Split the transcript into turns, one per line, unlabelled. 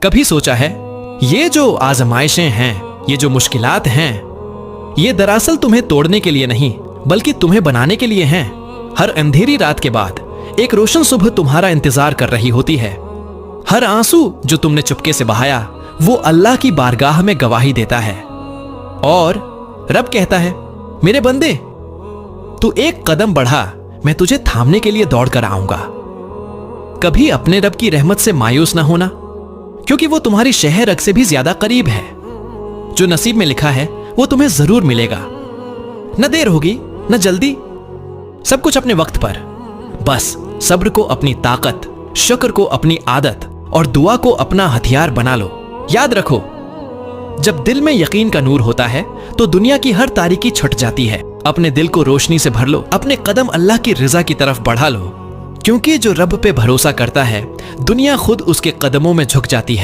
कभी सोचा है ये जो आजमाइशें हैं, ये जो मुश्किलात हैं, ये दरअसल तुम्हें तोड़ने के लिए नहीं बल्कि तुम्हें बनाने के लिए हैं। हर अंधेरी रात के बाद एक रोशन सुबह तुम्हारा इंतजार कर रही होती है। हर आंसू जो तुमने चुपके से बहाया वो अल्लाह की बारगाह में गवाही देता है। और रब कहता है, मेरे बंदे तू एक कदम बढ़ा, मैं तुझे थामने के लिए दौड़ कर आऊंगा। कभी अपने रब की रहमत से मायूस ना होना, क्योंकि वो तुम्हारी शह रग से भी ज्यादा करीब है। जो नसीब में लिखा है वो तुम्हें जरूर मिलेगा। न देर होगी न जल्दी, सब कुछ अपने वक्त पर। बस सब्र को अपनी ताकत, शुक्र को अपनी आदत और दुआ को अपना हथियार बना लो। याद रखो, जब दिल में यकीन का नूर होता है तो दुनिया की हर तारीकी छुट जाती है। अपने दिल को रोशनी से भर लो, अपने कदम अल्लाह की रजा की तरफ बढ़ा लो, क्योंकि जो रब पे भरोसा करता है दुनिया खुद उसके कदमों में झुक जाती है।